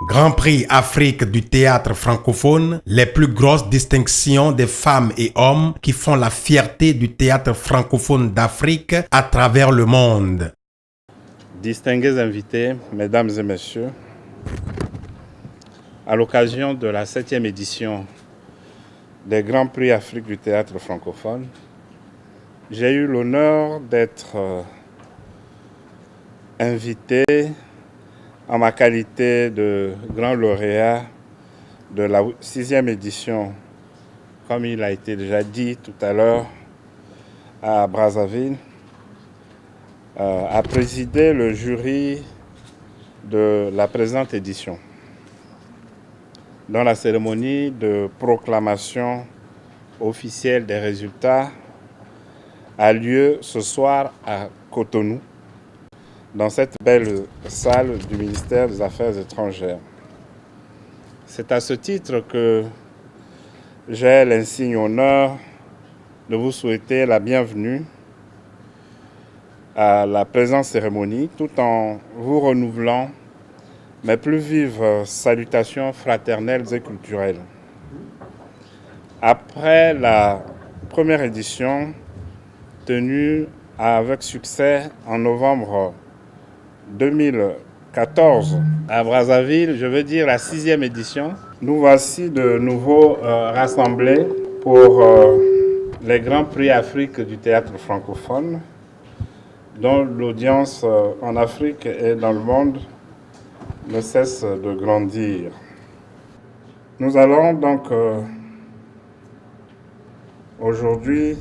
Grand Prix Afrique du théâtre francophone, les plus grosses distinctions des femmes et hommes qui font la fierté du théâtre francophone d'Afrique à travers le monde. Distingués invités, mesdames et messieurs, à l'occasion de la 7e édition des Grands Prix Afrique du théâtre francophone, j'ai eu l'honneur d'être invité en ma qualité de grand lauréat de la 6e édition, comme il a été déjà dit tout à l'heure, à Brazzaville, à présider le jury de la présente édition, dans la cérémonie de proclamation officielle des résultats a lieu ce soir à Cotonou, dans cette belle salle du ministère des Affaires étrangères. C'est à ce titre que j'ai l'insigne honneur de vous souhaiter la bienvenue à la présente cérémonie, tout en vous renouvelant mes plus vives salutations fraternelles et culturelles. Après la première édition tenue avec succès en novembre 2014 à Brazzaville, je veux dire la 6e édition, nous voici de nouveau rassemblés pour les Grands Prix Afrique du théâtre francophone, dont l'audience en Afrique et dans le monde ne cesse de grandir. Nous allons donc aujourd'hui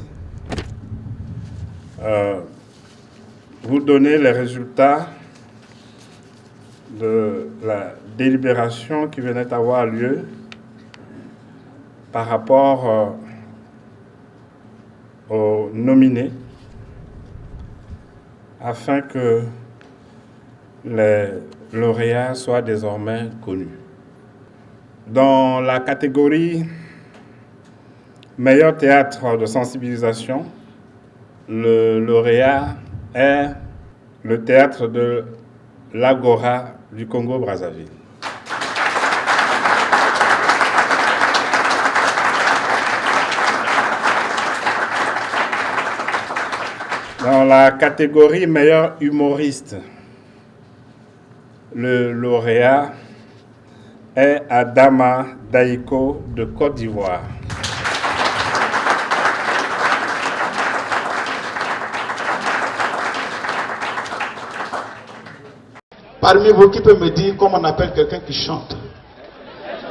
vous donner les résultats de la délibération qui venait d'avoir lieu par rapport aux nominés, afin que les lauréats soient désormais connus. Dans la catégorie meilleur théâtre de sensibilisation, le lauréat est le théâtre de l'Agora du Congo-Brazzaville. Dans la catégorie meilleur humoriste, le lauréat est Adama Daïko de Côte d'Ivoire. Parmi vous, qui peut me dire comment on appelle quelqu'un qui chante?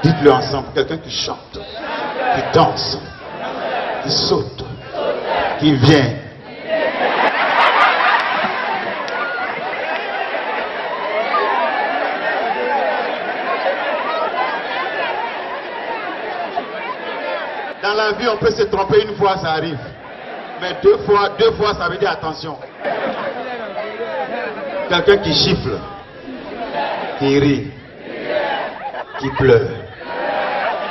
Dites-le ensemble, quelqu'un qui chante, qui danse, qui saute, qui vient. Dans la vie, on peut se tromper une fois, ça arrive. Mais deux fois, ça veut dire attention. Quelqu'un qui chiffle, qui rit, qui pleure,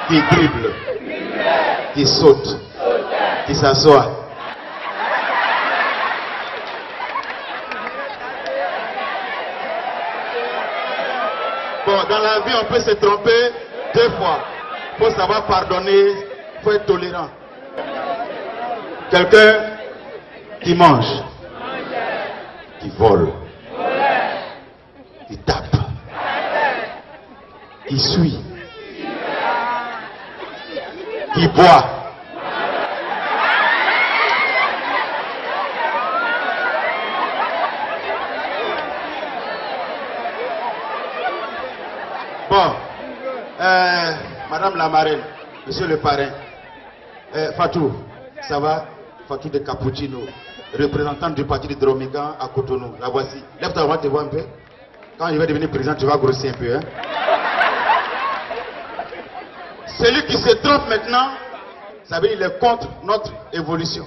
qui dribble, qui saute, qui s'assoit. Bon, dans la vie, on peut se tromper 2 fois. Il faut savoir pardonner, il faut être tolérant. Quelqu'un qui mange, qui vole, qui tape, qui suit, qui boit, bon, madame la marraine, monsieur le parrain, Fatou, ça va? Fatou de Cappuccino, représentante du parti de Dromigan à Cotonou, la voici. Lève-toi, on va te voir un peu. Quand je vais devenir président, tu vas grossir un peu. Hein? Celui qui se trompe maintenant, ça veut dire qu'il est contre notre évolution.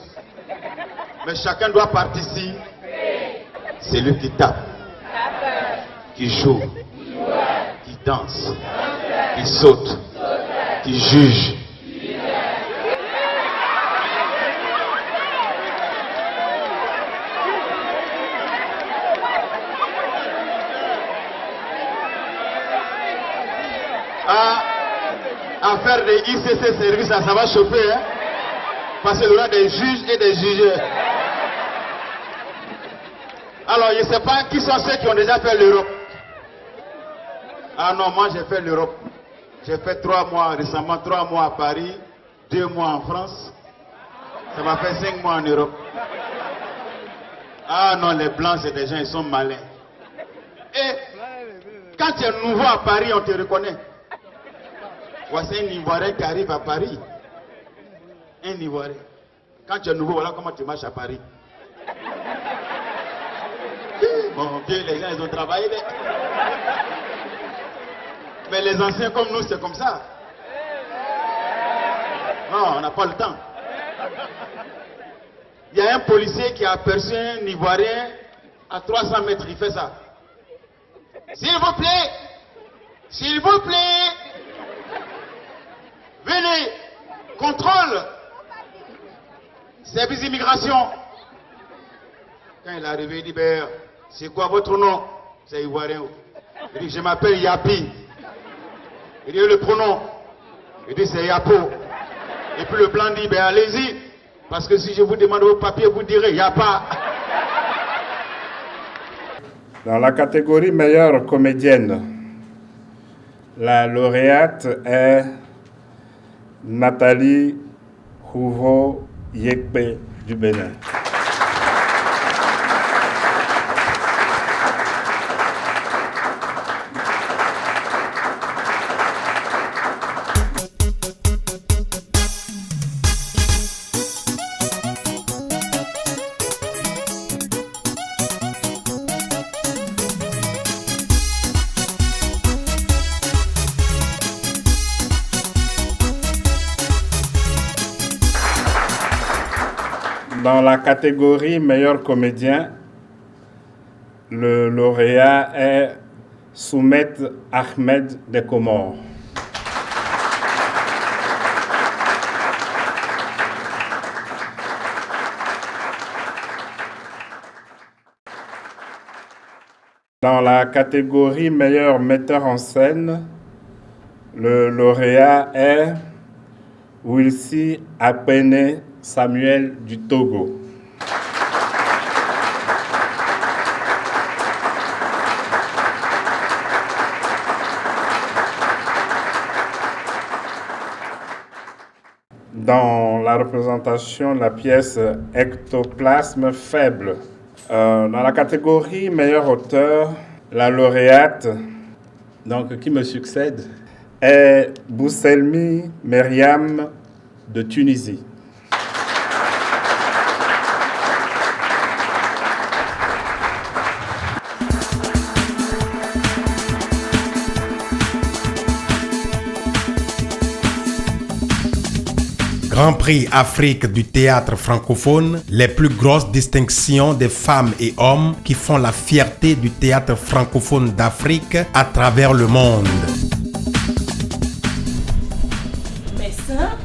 Mais chacun doit participer. Celui qui tape, qui joue, qui danse, qui saute, qui juge. l'affaire des ICC services, ça va chauffer, hein? Parce qu'il y aura des juges et des jugés. Alors, je ne sais pas qui sont ceux qui ont déjà fait l'Europe. Ah non, moi j'ai fait l'Europe. J'ai fait 3 mois récemment, 3 mois à Paris, 2 mois en France. Ça m'a fait 5 mois en Europe. Ah non, les Blancs, c'est des gens, ils sont malins. Et quand tu es nouveau à Paris, on te reconnaît. Voici un Ivoirien qui arrive à Paris. Un Ivoirien. Quand tu es nouveau, voilà comment tu marches à Paris. Mon Dieu, les gens, ils ont travaillé. Mais les anciens comme nous, c'est comme ça. Non, on n'a pas le temps. Il y a un policier qui a aperçu un Ivoirien à 300 mètres, il fait ça. S'il vous plaît, s'il vous plaît, venez, contrôle, service d'immigration. Quand il est arrivé, il dit, ben, c'est quoi votre nom? C'est Ivoirien. Il dit, je m'appelle Yapi. Il dit, le pronom. Il dit, c'est Yapo. Et puis le blanc dit, ben allez-y. Parce que si je vous demande vos papiers, vous direz, il n'y a pas. Dans la catégorie meilleure comédienne, la lauréate est Nathalie Houvo Yekpe du Bénin. Dans la catégorie meilleur comédien, le lauréat est Soumet Ahmed des Comores. Dans la catégorie meilleur metteur en scène, le lauréat est Wilsi Apene Samuel du Togo. Dans la représentation de la pièce Ectoplasme faible, dans la catégorie meilleur auteur, la lauréate donc, qui me succède est Bousselmi Myriam de Tunisie. Grand Prix Afrique du théâtre francophone, les plus grosses distinctions des femmes et hommes qui font la fierté du théâtre francophone d'Afrique à travers le monde. Messins?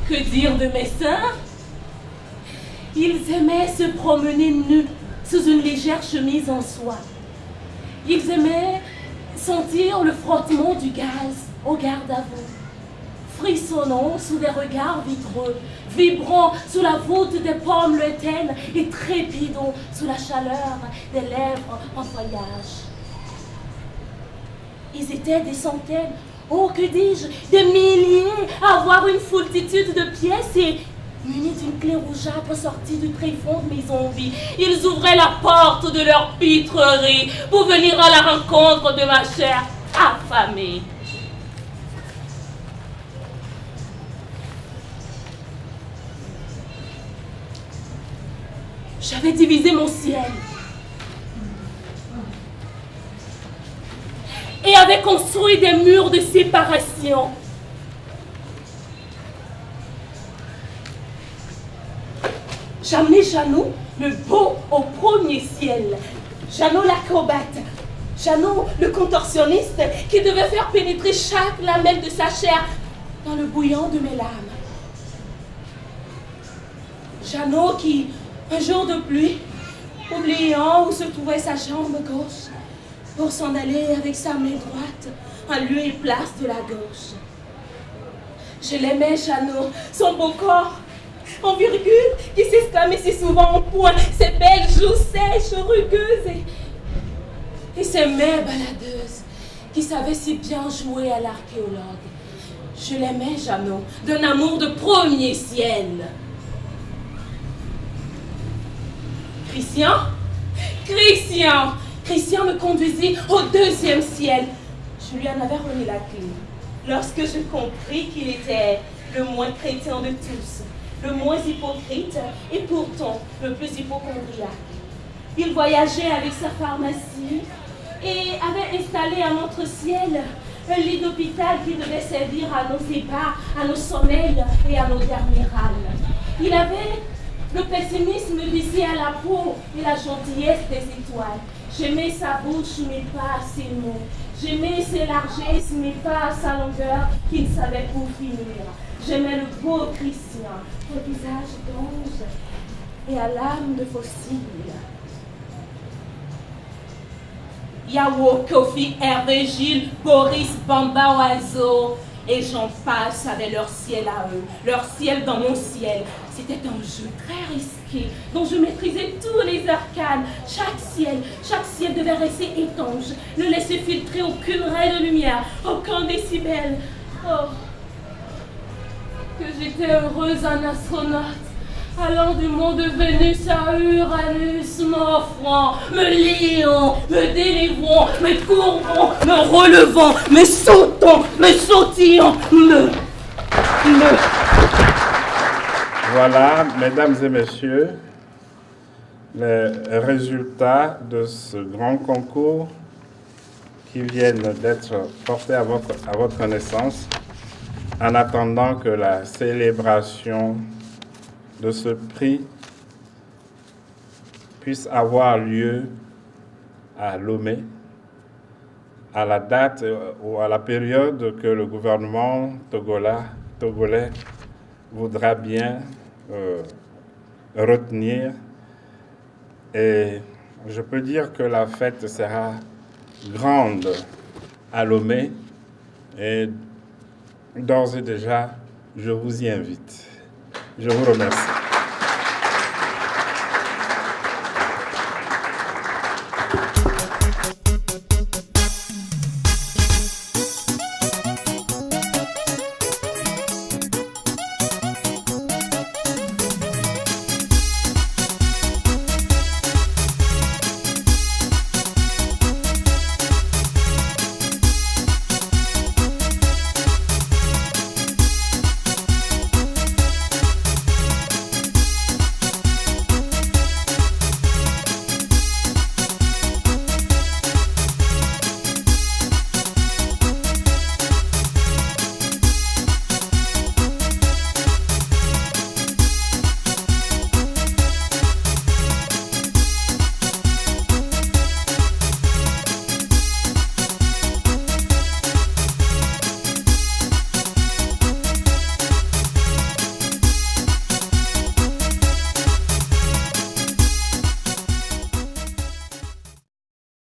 Que dire de Messins? Ils aimaient se promener nus sous une légère chemise en soie. Ils aimaient sentir le frottement du gaz au garde-à-vous, frissonnant sous des regards vitreux, vibrant sous la voûte des pommes lointaines et trépidant sous la chaleur des lèvres en feuillage. Ils étaient des centaines, oh que dis-je, des milliers, à avoir une foultitude de pièces et, munis d'une clé rougeâtre sortie du tréfonds de mes envies, ils ouvraient la porte de leur pitrerie pour venir à la rencontre de ma chair affamée. J'avais divisé mon ciel et avait construit des murs de séparation. J'amenais Jeannot, le beau, au premier ciel. Jeannot l'acrobate. Jeannot le contorsionniste qui devait faire pénétrer chaque lamelle de sa chair dans le bouillon de mes larmes. Jeannot qui, un jour de pluie, oubliant où se trouvait sa jambe gauche, pour s'en aller avec sa main droite en lieu et place de la gauche. Je l'aimais, Jeannot, son beau corps en virgule qui s'exclamait si souvent en point, ses belles joues sèches, rugueuses et ses mains baladeuses qui savaient si bien jouer à l'archéologue. Je l'aimais, Jeannot, d'un amour de premier ciel. Christian me conduisit au deuxième ciel. Je lui en avais remis la clé. Lorsque je compris qu'il était le moins chrétien de tous, le moins hypocrite et pourtant le plus hypocondriaque. Il voyageait avec sa pharmacie et avait installé à notre ciel un lit d'hôpital qui devait servir à nos ébats, à nos sommeils et à nos derniers râles. Il avait le pessimisme visé à la peau et la gentillesse des étoiles. J'aimais sa bouche, mais pas ses mots. J'aimais ses largesses, mais pas sa longueur, qu'il ne savait pour finir. J'aimais le beau Christian, au visage d'ange et à l'âme de fossile. Yao, Kofi, Hervé, Gilles, Boris, Bamba, Oiseau, et j'en passe avec leur ciel à eux, leur ciel dans mon ciel. C'était un jeu très risqué, dont je maîtrisais tous les arcanes. Chaque ciel devait rester étanche, ne laisser filtrer aucune raie de lumière, aucun décibel. Oh, que j'étais heureuse en astronaute, allant du monde de Vénus à Uranus, m'offrant, me liant, me délivrant, me courbant, me relevant, me sautant, me sautillant, Voilà, mesdames et messieurs, les résultats de ce grand concours qui viennent d'être portés à votre connaissance, en attendant que la célébration de ce prix puisse avoir lieu à Lomé, à la date ou à la période que le gouvernement togolais voudra bien retenir. Et je peux dire que la fête sera grande à Lomé et d'ores et déjà, je vous y invite. Je vous remercie.